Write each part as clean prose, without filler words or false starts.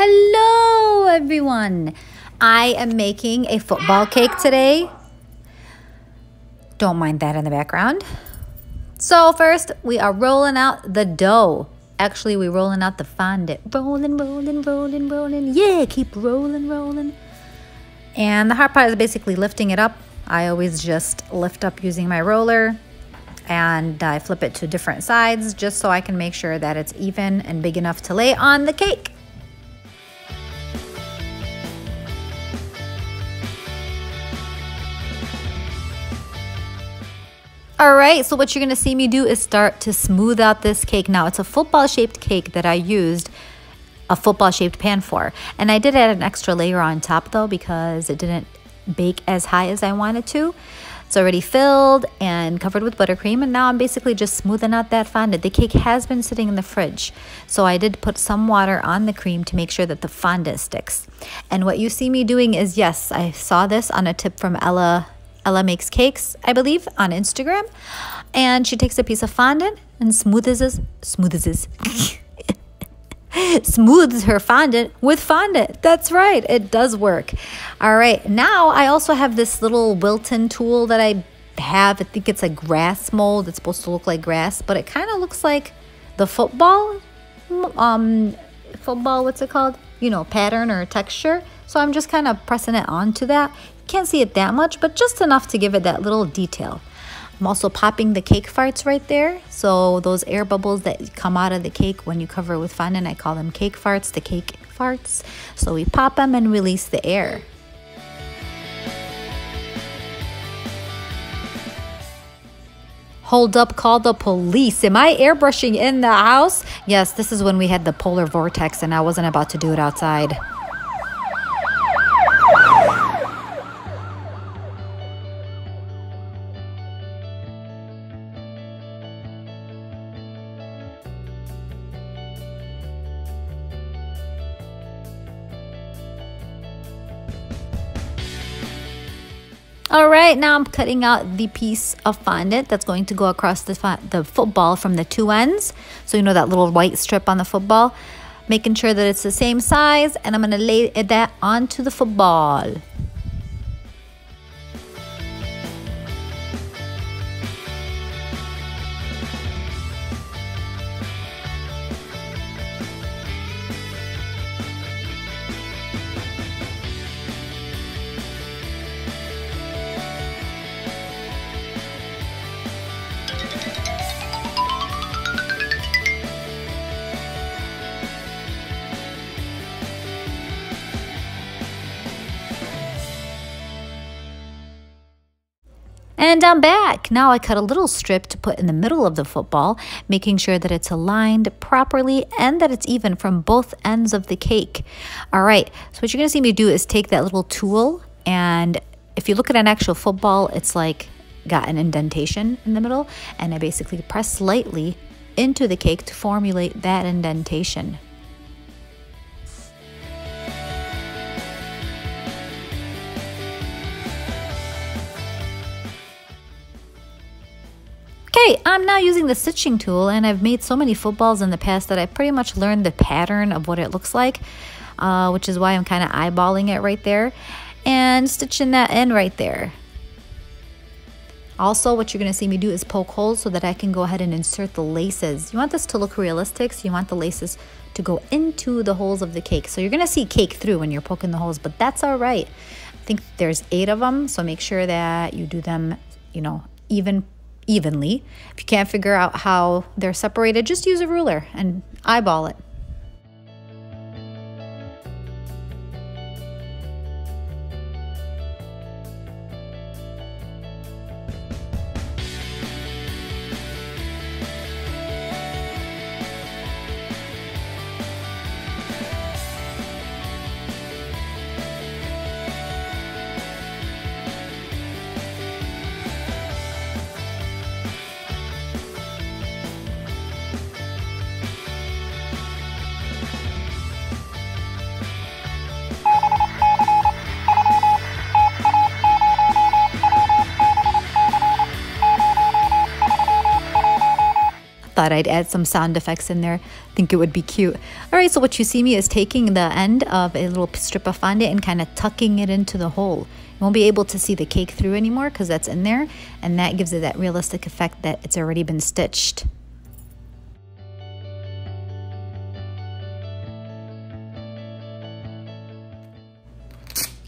Hello everyone! I am making a football cake today. Don't mind that in the background. So first we are rolling out the dough. Actually, we're rolling out the fondant. Rolling, rolling, rolling, rolling. Yeah, keep rolling, rolling. And the hard part is basically lifting it up. I always just lift up using my roller and I flip it to different sides just so I can make sure that it's even and big enough to lay on the cake. All right, so what you're gonna see me do is start to smooth out this cake. Now, it's a football-shaped cake that I used a football-shaped pan for. And I did add an extra layer on top though because it didn't bake as high as I wanted to. It's already filled and covered with buttercream, and now I'm basically just smoothing out that fondant. The cake has been sitting in the fridge, so I did put some water on the cream to make sure that the fondant sticks. And what you see me doing is, yes, I saw this on a tip from Ella Makes Cakes, I believe, on Instagram. And she takes a piece of fondant and smooths her fondant with fondant. That's right, it does work. All right, now I also have this little Wilton tool that I have. I think it's a grass mold. It's supposed to look like grass, but it kind of looks like the football, what's it called? You know, pattern or texture. So I'm just kind of pressing it onto that. Can't see it that much, but just enough to give it that little detail. I'm also popping the cake farts right there. So those air bubbles that come out of the cake when you cover it with fondant, I call them cake farts, the cake farts. So we pop them and release the air. Hold up, call the police. Am I airbrushing in the house? Yes, this is when we had the polar vortex and I wasn't about to do it outside. All right, now I'm cutting out the piece of fondant that's going to go across the football from the two ends. So you know that little white strip on the football, making sure that it's the same size, and I'm gonna lay that onto the football. And I'm back. Now I cut a little strip to put in the middle of the football, making sure that it's aligned properly and that it's even from both ends of the cake. All right, so what you're gonna see me do is take that little tool, and if you look at an actual football, it's like got an indentation in the middle, and I basically press lightly into the cake to formulate that indentation. Okay, I'm now using the stitching tool, and I've made so many footballs in the past that I pretty much learned the pattern of what it looks like, which is why I'm kind of eyeballing it right there and stitching that in right there. Also, what you're going to see me do is poke holes so that I can go ahead and insert the laces. You want this to look realistic, so you want the laces to go into the holes of the cake. So you're going to see cake through when you're poking the holes, but that's all right. I think there's 8 of them, so make sure that you do them, you know, evenly. If you can't figure out how they're separated, just use a ruler and eyeball it. thought I'd add some sound effects in there. Think it would be cute. All right, so what you see me is taking the end of a little strip of fondant and kind of tucking it into the hole. You won't be able to see the cake through anymore because that's in there, and that gives it that realistic effect that it's already been stitched.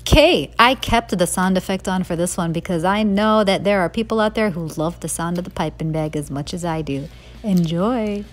Okay, I kept the sound effect on for this one because I know that there are people out there who love the sound of the piping bag as much as I do. Enjoy!